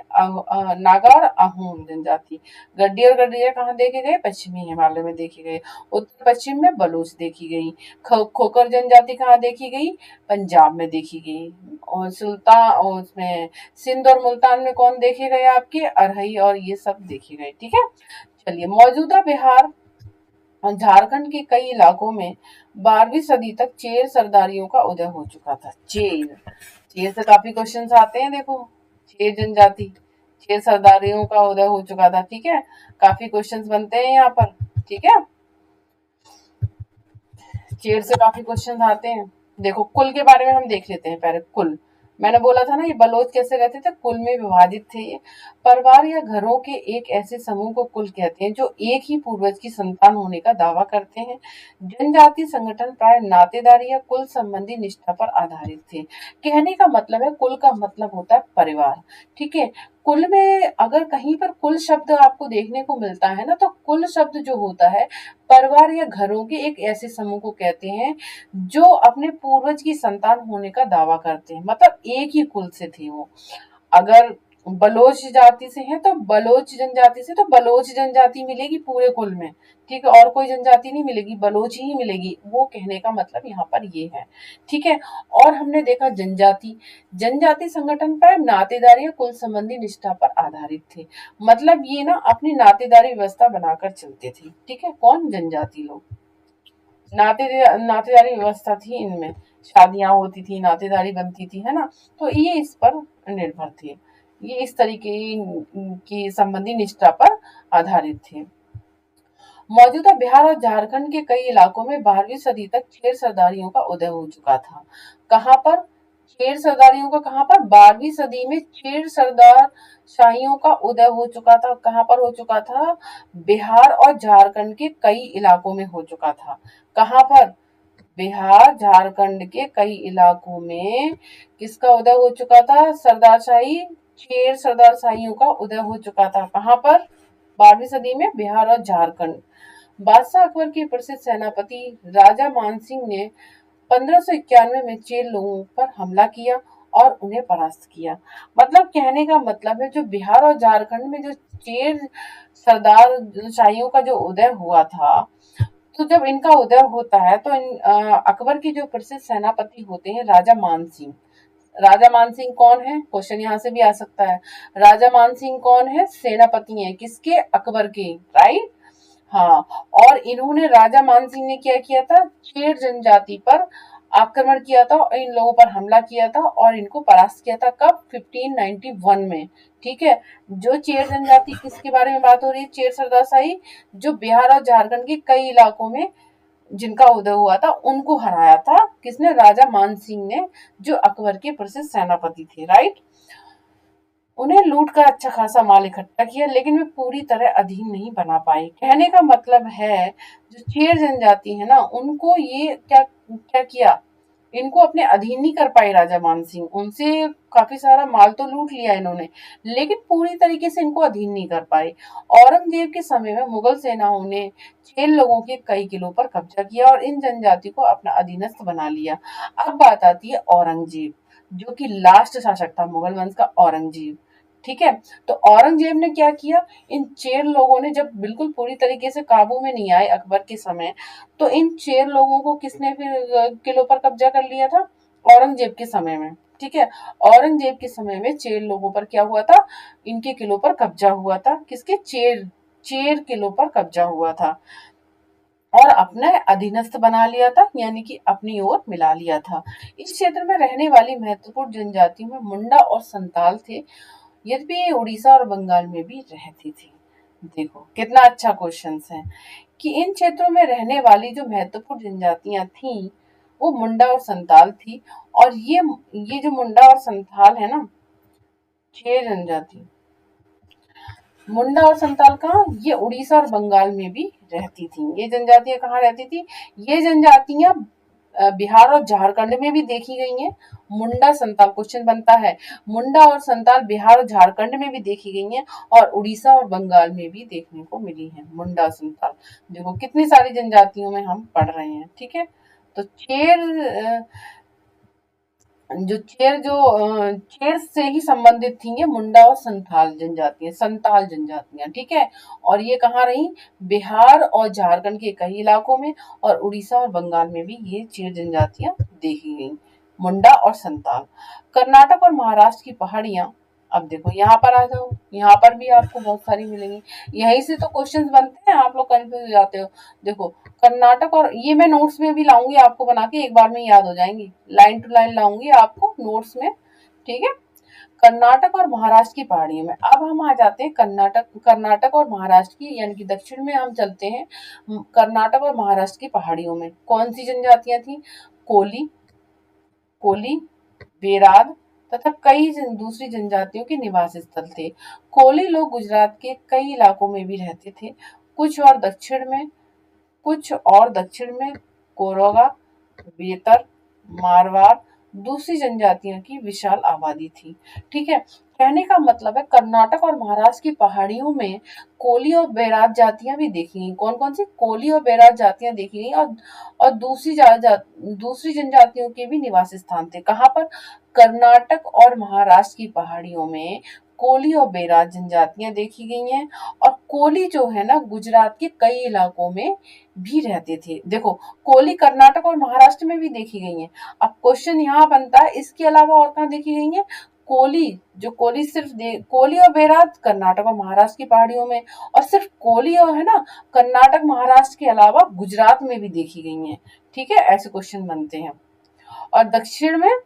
नागा और अहोम जनजाति। गड्डी और गडरिया कहाँ देखे गए? पश्चिमी हिमालय में देखी गई। उत्तर पश्चिम में बलूच देखी गई। खोकर जनजाति कहाँ देखी गई? पंजाब में देखी गई। और सुल्तान और उसमें सिंध और मुल्तान में कौन देखे गए? आपके अरहई और ये सब देखे गए। ठीक है, चलिए मौजूदा बिहार और झारखंड के कई इलाकों में 12वीं सदी तक चेर सरदारियों का उदय हो चुका था। चेर चेर से काफी क्वेश्चंस आते हैं। देखो, चेर जनजाति, चेर सरदारियों का उदय हो चुका था। ठीक है, काफी क्वेश्चंस बनते हैं यहाँ पर। ठीक है, चेर से काफी क्वेश्चन आते हैं। देखो, कुल के बारे में हम देख लेते हैं पहले। कुल, मैंने बोला था ना ये बलोच कैसे रहते थे, कुल में विभाजित थे ये। परिवार या घरों के एक ऐसे समूह को कुल कहते हैं जो एक ही पूर्वज की संतान होने का दावा करते हैं। जनजाति संगठन प्राय नातेदारी या कुल संबंधी निष्ठा पर आधारित थे। कहने का मतलब है, कुल का मतलब होता है परिवार। ठीक है, कुल में अगर कहीं पर कुल शब्द आपको देखने को मिलता है ना, तो कुल शब्द जो होता है परिवार या घरों के एक ऐसे समूह को कहते हैं जो अपने पूर्वज की संतान होने का दावा करते हैं, मतलब एक ही कुल से थे वो। अगर बलोच जाति से हैं तो बलोच जनजाति से, तो बलोच जनजाति मिलेगी पूरे कुल में। ठीक है, और कोई जनजाति नहीं मिलेगी, बलोच ही मिलेगी। वो कहने का मतलब यहाँ पर ये है। ठीक है, और हमने देखा जनजाति, जनजाति संगठन पर नातेदारी या कुल संबंधी निष्ठा पर आधारित थे। मतलब ये ना अपनी नातेदारी व्यवस्था बनाकर चलते थे। ठीक है, कौन? जनजाति लोग। नातेदारी व्यवस्था थी इनमें, शादियां होती थी, नातेदारी बनती थी, है ना। तो ये इस पर निर्भर थे, ये इस तरीके की संबंधी निष्ठा पर आधारित थे। मौजूदा बिहार और झारखंड के कई इलाकों में 12वीं सदी तक चेर सरदारियों का उदय हो चुका था। कहाँ पर? चेर सरदारियों का कहाँ पर? 12वीं सदी में चेर सरदार शाहियों का उदय हो चुका था। कहाँ पर हो चुका था? बिहार और झारखंड के कई इलाकों में हो चुका था। कहाँ पर? बिहार झारखंड के कई इलाकों में किसका उदय हो चुका था? सरदारशाही, चेर सरदारशाहियों का उदय हो चुका था। कहाँ पर? 12वीं सदी में बिहार और झारखंड। बादशाह अकबर के प्रसिद्ध सेनापति राजा मानसिंह ने 1591 में चेर लोगों पर हमला किया और उन्हें परास्त किया। मतलब कहने का मतलब है, जो बिहार और झारखंड में जो चेर सरदार शाहियों का जो उदय हुआ था, तो जब इनका उदय होता है तो अकबर के जो प्रसिद्ध सेनापति होते हैं राजा मानसिंह। राजा मानसिंह कौन है? क्वेश्चन यहाँ से भी आ सकता है। राजा मानसिंह कौन है? सेनापति हैं किसके? अकबर के, राइट। हाँ, और इन्होंने, राजा मानसिंह ने क्या किया था? चेर जनजाति पर आक्रमण किया था और इन लोगों पर हमला किया था और इनको परास्त किया था। कब? 1591 में। ठीक है, जो चेर जनजाति, किसके बारे में बात हो रही है? चेर सरदारशाही, जो बिहार और झारखंड के कई इलाकों में जिनका उदय हुआ था, उनको हराया था। किसने? राजा मानसिंह ने, जो अकबर के प्रसिद्ध सेनापति थे, राइट। उन्हें लूट कर अच्छा खासा माल इकट्ठा किया, लेकिन वे पूरी तरह अधीन नहीं बना पाए। कहने का मतलब है, जो चेर जनजाति है ना, उनको ये क्या क्या किया, इनको अपने अधीन नहीं कर पाए राजा मानसिंह। उनसे काफी सारा माल तो लूट लिया इन्होंने, लेकिन पूरी तरीके से इनको अधीन नहीं कर पाए। औरंगजेब के समय में मुगल सेनाओं ने चेर लोगों के कई किलों पर कब्जा किया और इन जनजाति को अपना अधीनस्थ बना लिया। अब बात आती है औरंगजेब, जो कि लास्ट शासक था मुगल वंश का, औरंगजेब। ठीक है, तो औरंगजेब ने क्या किया, इन चेर लोगों ने जब बिल्कुल पूरी तरीके से काबू में नहीं आए अकबर के समय, तो इन चेर लोगों को किसने फिर किलों पर कब्जा कर लिया था? औरंगजेब के समय में। ठीक है, औरंगजेब के समय में चेर लोगों पर क्या हुआ था? इनके किलों पर कब्जा हुआ था। किसके? चेर, चेर किलों पर कब्जा हुआ था और अपने अधीनस्थ बना लिया था, यानी कि अपनी ओर मिला लिया था। इस क्षेत्र में रहने वाली महत्वपूर्ण जनजातियों में मुंडा और संताल थे, यद्यपि ये उड़ीसा और बंगाल में भी रहती थी। देखो कितना अच्छा क्वेश्चन है कि इन क्षेत्रों में रहने वाली जो महत्वपूर्ण जनजातियां थीं, वो मुंडा और संताल थी। और ये जो मुंडा और संताल है ना, 6 जनजाति, मुंडा और संताल कहाँ? ये उड़ीसा और बंगाल में भी रहती थी। ये जनजातियां कहाँ रहती थी? ये जनजातियां बिहार और झारखंड में भी देखी गई हैं। मुंडा संताल, क्वेश्चन बनता है, मुंडा और संताल बिहार और झारखंड में भी देखी गई हैं और उड़ीसा और बंगाल में भी देखने को मिली हैं मुंडा संताल। देखो कितनी सारी जनजातियों में हम पढ़ रहे हैं। ठीक है, तो चेर चेर से ही संबंधित थी ये मुंडा और संताल जनजातियां, ठीक है। और ये कहाँ रही? बिहार और झारखंड के कई इलाकों में, और उड़ीसा और बंगाल में भी ये चेर जनजातियां देखी गई, मुंडा और संताल। कर्नाटक और महाराष्ट्र की पहाड़ियां, अब देखो यहाँ पर आ जाओ, यहाँ पर भी आपको बहुत सारी मिलेंगी। यहीं से तो क्वेश्चंस बनते हैं, आप लोग कंफ्यूज हो जाते हो। देखो कर्नाटक, और ये मैं नोट्स में भी लाऊंगी आपको बना के, एक बार में याद हो जाएंगी, लाइन टू लाइन लाऊंगी आपको नोट्स में, ठीक है। कर्नाटक और महाराष्ट्र की पहाड़ियों में, अब हम आ जाते हैं कर्नाटक और महाराष्ट्र की, यानी कि दक्षिण में हम चलते हैं। कर्नाटक और महाराष्ट्र की पहाड़ियों में कौन सी जनजातियां थी? कोली, कोली, बेराद तथा कई दूसरी जनजातियों के निवास स्थल थे। कोली लोग गुजरात के कई इलाकों में भी रहते थे। कुछ और दक्षिण में कोरोगा, बेतर, मारवाड़, दूसरी जनजातियों की विशाल आबादी थी, ठीक है। कहने का मतलब है कर्नाटक और महाराष्ट्र की पहाड़ियों में कोली और बेरात जातियां भी देखी गई। कौन कौन सी? कोली और बेरात जातियां देखी गई, और दूसरी जनजातियों के भी निवास स्थान थे। कहाँ पर? कर्नाटक और महाराष्ट्र की पहाड़ियों में कोली और बेरात जनजातियां देखी गई हैं। और कोली जो है ना, गुजरात के कई इलाकों में भी रहते थे। देखो, कोली कर्नाटक और महाराष्ट्र में भी देखी गई हैं। अब क्वेश्चन यहाँ बनता है, इसके अलावा और कहाँ देखी गई हैं? कोली, जो कोली कोली और बेरात कर्नाटक और महाराष्ट्र की पहाड़ियों में, और सिर्फ कोली और है ना, कर्नाटक महाराष्ट्र के अलावा गुजरात में भी देखी गई हैं, ठीक है। ऐसे क्वेश्चन बनते हैं। और दक्षिण में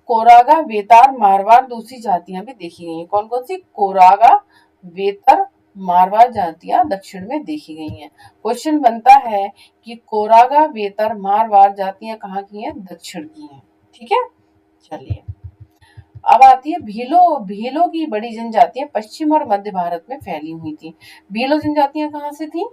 कोरागा, वेतार, मारवाड़ दूसरी जातियां भी देखी गई हैं। कौन कौन सी? कोरागा, वेतर, मारवाड़ जातियां दक्षिण में देखी गई हैं। क्वेश्चन बनता है कि कोरागा, वेतर, मारवाड़ जातियां कहाँ की हैं? दक्षिण की हैं, ठीक है। चलिए, अब आती है भीलो। भीलों की बड़ी जनजातियां पश्चिम और मध्य भारत में फैली हुई थी। भीलो जनजातियां कहाँ से थी?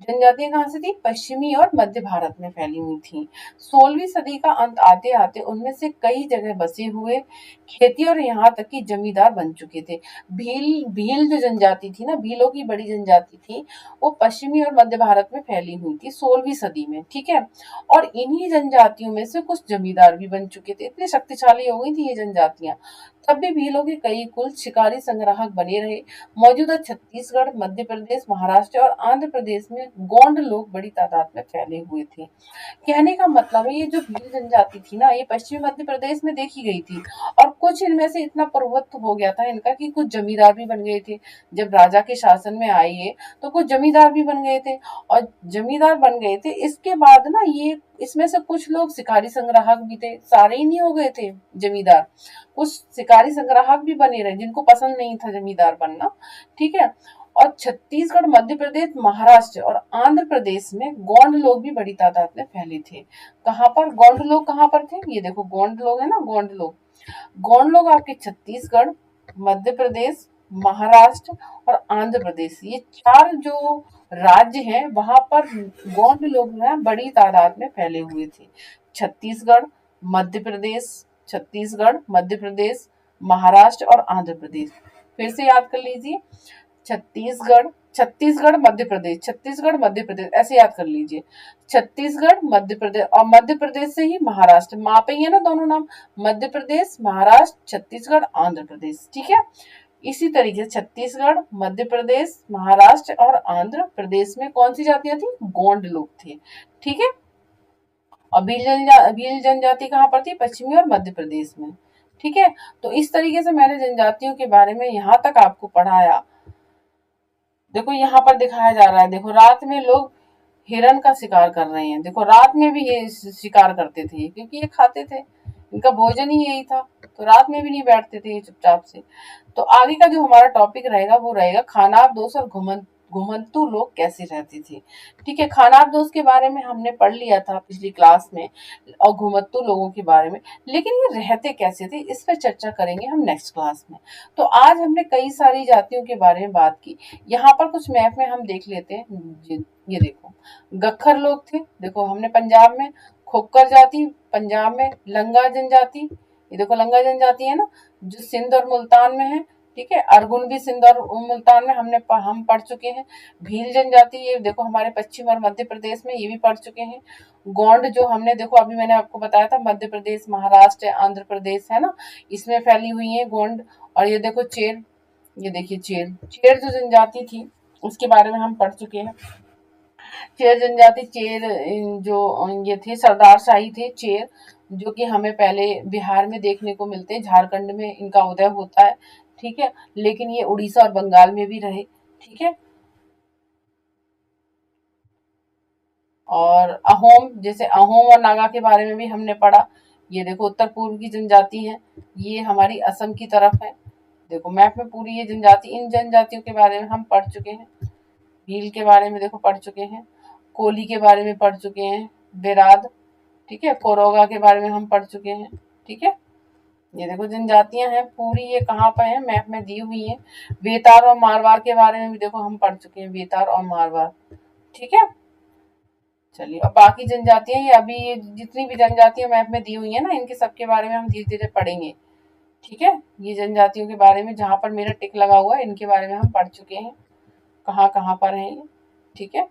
जनजातियां कहाँ से थी? पश्चिमी और मध्य भारत में फैली हुई थी। 16वीं सदी का अंत आते आते उनमें से कई जगह बसे हुए, खेती और यहाँ तक कि जमींदार बन चुके थे। भील जो जनजाति थी ना, भीलों की बड़ी जनजाति थी, वो पश्चिमी और मध्य भारत में फैली हुई थी 16वीं सदी में, ठीक है। और इन्हीं जनजातियों में से कुछ जमींदार भी बन चुके थे, इतनी शक्तिशाली हो गई थी ये जनजातियां। तब भी भीलों के कई कुल शिकारी संग्राहक बने रहे। मौजूदा छत्तीसगढ़, मध्य प्रदेश, महाराष्ट्र और आंध्र प्रदेश में गोंड लोग बड़ी तादाद में फैले हुए थे। कहने का मतलब है, ये जो भील जनजाति थी ना, ये पश्चिमी मध्य प्रदेश में देखी गई थी। और कुछ इनमें से इतना प्रभुत्व हो गया था इनका कि कुछ जमींदार भी बन गए थे। जब राजा के शासन में आए ये, तो कुछ जमींदार भी बन गए थे। और जमींदार बन गए थे, इसके बाद ना ये इसमें से कुछ लोग शिकारी संग्राहक भी थे, सारे ही नहीं हो गए थे जमींदार, कुछ शिकारी संग्राहक भी बने रहे जिनको पसंद नहीं था जमींदार बनना, ठीक है। और छत्तीसगढ़, मध्य प्रदेश, महाराष्ट्र और आंध्र प्रदेश में गोंड लोग भी बड़ी तादाद में फैले थे। कहाँ पर गोंड लोग? कहाँ पर थे? ये देखो, गोंड लोग है ना, गोंड लोग आपके छत्तीसगढ़, मध्य प्रदेश, महाराष्ट्र और आंध्र प्रदेश, ये चार जो राज्य हैं वहां पर गोंड लोग ना बड़ी तादाद में फैले हुए थे। छत्तीसगढ़, मध्य प्रदेश, मध्य प्रदेश, महाराष्ट्र और आंध्र प्रदेश। फिर से याद कर लीजिए, छत्तीसगढ़, छत्तीसगढ़ मध्य प्रदेश, ऐसे याद कर लीजिए। छत्तीसगढ़, मध्य प्रदेश, और मध्य प्रदेश से ही महाराष्ट्र, माँ पे ही है ना दोनों नाम, मध्य प्रदेश, महाराष्ट्र, छत्तीसगढ़, आंध्र प्रदेश, ठीक है। इसी तरीके से छत्तीसगढ़, मध्य प्रदेश, महाराष्ट्र और आंध्र प्रदेश में कौन सी जातियां थी? गोंड लोग थे, ठीक है। और भील जनजाति कहाँ पर थी? पश्चिमी और मध्य प्रदेश में, ठीक है। तो इस तरीके से मैंने जनजातियों के बारे में यहाँ तक आपको पढ़ाया। देखो यहाँ पर दिखाया जा रहा है, देखो रात में लोग हिरन का शिकार कर रहे हैं। देखो रात में भी ये शिकार करते थे, क्योंकि ये खाते थे, इनका भोजन ही यही था, तो रात में भी नहीं बैठते थे ये चुपचाप से। तो आगे का जो हमारा टॉपिक रहेगा वो रहेगा खानाबदोश और घुमंतू लोग कैसे रहते थे, ठीक है। खानाबदोश के बारे में हमने पढ़ लिया था पिछली क्लास में, और घुमंतू लोगों के बारे में, लेकिन ये रहते कैसे थे इस पर चर्चा करेंगे हम नेक्स्ट क्लास में। तो आज हमने कई सारी जातियों के बारे में बात की। यहाँ पर कुछ मैप में हम देख लेते हैं। ये देखो, गक्खर लोग थे, देखो हमने पंजाब में, खोकर जाति पंजाब में, लंगा जनजाति, ये देखो लंगा जनजाति है ना, जो सिंध और मुल्तान में है, ठीक है। अरगुन सिंध और मुल्तान में हम पढ़ चुके हैं। भील जनजाति, ये देखो हमारे पश्चिम और मध्य प्रदेश में, ये भी पढ़ चुके हैं। गोंड जो हमने देखो अभी मैंने आपको बताया था, मध्य प्रदेश, महाराष्ट्र, आंध्र प्रदेश है ना, इसमें फैली हुई है गोंड। और ये देखो चेर, ये देखिए चेर, चेर जो जनजाति थी उसके बारे में हम पढ़ चुके हैं। चेर जनजाति, चेर जो ये थे सरदार शाही थे चेर, जो कि हमें पहले बिहार में देखने को मिलते हैं, झारखंड में इनका उदय होता है, ठीक है, लेकिन ये उड़ीसा और बंगाल में भी रहे, ठीक है। और अहोम, जैसे अहोम और नागा के बारे में भी हमने पढ़ा। ये देखो उत्तर पूर्व की जनजाति है, ये हमारी असम की तरफ है। देखो मैप में पूरी ये जनजाति, इन जनजातियों के बारे में हम पढ़ चुके हैं। भील के बारे में देखो पढ़ चुके हैं, कोली के बारे में पढ़ चुके हैं, बेराद, ठीक है, कोरोगा के बारे में हम पढ़ चुके हैं, ठीक है। ये देखो जनजातियां हैं पूरी, ये कहाँ पर है, मैप में दी हुई है। बेतार और मारवाड़ के बारे में भी देखो हम पढ़ चुके हैं, बेतार और मारवाड़, ठीक है। चलिए, अब बाकी जनजातियां, ये अभी ये जितनी भी जनजातियां मैप में दी हुई है ना, इनके सबके बारे में हम धीरे धीरे पढ़ेंगे, ठीक है। ये जनजातियों के बारे में जहां पर मेरा टिक लगा हुआ है, इनके बारे में हम पढ़ चुके हैं, कहाँ कहाँ पर है ये, ठीक है।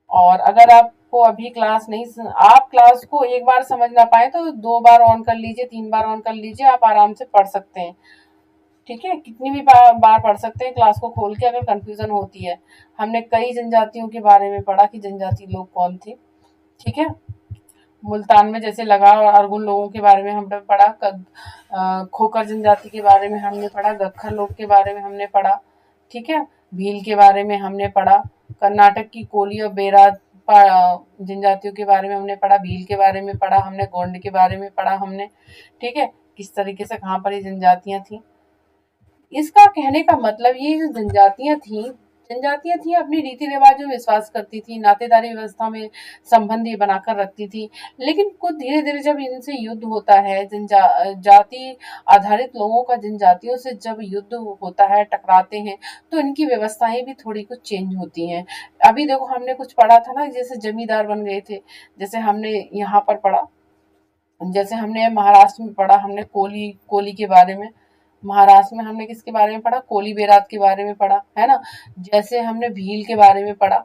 और अगर आपको अभी क्लास नहीं, आप क्लास को एक बार समझ ना पाए तो 2 बार ऑन कर लीजिए, 3 बार ऑन कर लीजिए, आप आराम से पढ़ सकते हैं, ठीक है। कितनी भी बार पढ़ सकते हैं क्लास को खोल के, अगर कंफ्यूजन होती है। हमने कई जनजातियों के बारे में पढ़ा कि जनजाति लोग कौन थे, ठीक है। मुल्तान में जैसे लगा और अरगुन लोगों के बारे में हमने पढ़ा, खोकर जनजाति के बारे में हमने पढ़ा, गक्खर लोग के बारे में हमने पढ़ा, ठीक है। भील के बारे में हमने पढ़ा, कर्नाटक की कोली और बेरात जनजातियों के बारे में हमने पढ़ा, भील के बारे में पढ़ा हमने, गोंड के बारे में पढ़ा हमने, ठीक है। किस तरीके से कहाँ पर ये जनजातियां थी। इसका कहने का मतलब ये जो जनजातियां थी अपनी रीति रिवाजों में विश्वास करती थी, नातेदारी व्यवस्था में संबंध ये बनाकर रखती थी। लेकिन कुछ धीरे धीरे जब इनसे युद्ध होता है, जाति आधारित लोगों का जनजातियों से जब युद्ध होता है, टकराते हैं, तो इनकी व्यवस्थाएं भी थोड़ी कुछ चेंज होती हैं। अभी देखो हमने कुछ पढ़ा था ना, जैसे जमींदार बन गए थे, जैसे हमने यहाँ पर पढ़ा, जैसे हमने महाराष्ट्र में पढ़ा, हमने कोली कोली के बारे में। महाराष्ट्र में हमने किसके बारे में पढ़ा, कोली बेरात के बारे में पढ़ा, है ना। जैसे हमने भील के बारे में पढ़ा,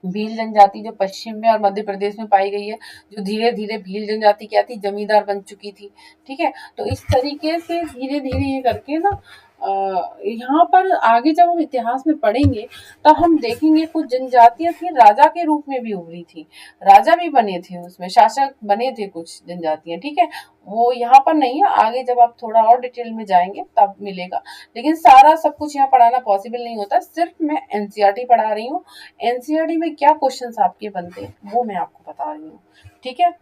भील जनजाति जो पश्चिम में और मध्य प्रदेश में पाई गई है, जो धीरे धीरे भील जनजाति क्या थी, जमींदार बन चुकी थी, ठीक है। तो इस तरीके से धीरे धीरे ये करके ना, यहाँ पर आगे जब हम इतिहास में पढ़ेंगे तो हम देखेंगे कुछ जनजातियां थी राजा के रूप में भी उभरी थी, राजा भी बने थे, उसमें शासक बने थे कुछ जनजातियां, ठीक है। वो यहाँ पर नहीं है, आगे जब आप थोड़ा और डिटेल में जाएंगे तब मिलेगा। लेकिन सारा सब कुछ यहाँ पढ़ाना पॉसिबल नहीं होता, सिर्फ मैं एनसीईआरटी पढ़ा रही हूँ। एनसीईआरटी में क्या क्वेश्चंस आपके बनते हैं वो मैं आपको बता रही हूँ, ठीक है।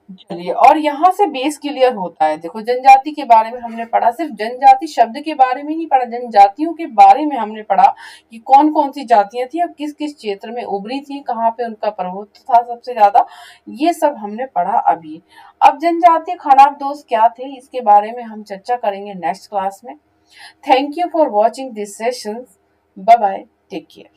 चलिए, और यहाँ से बेस क्लियर होता है। देखो जनजाति के बारे में हमने पढ़ा, सिर्फ जनजाति शब्द के बारे में नहीं पढ़ा, जनजातियों के बारे में हमने पढ़ा कि कौन कौन सी जातियां थी और किस किस क्षेत्र में उभरी थी, कहाँ पे उनका प्रभुत्व था सबसे ज्यादा, ये सब हमने पढ़ा अभी। अब जनजातीय खानाक दोष क्या थे, इसके बारे में हम चर्चा करेंगे नेक्स्ट क्लास में। Thank you for watching this session. Bye bye, take care.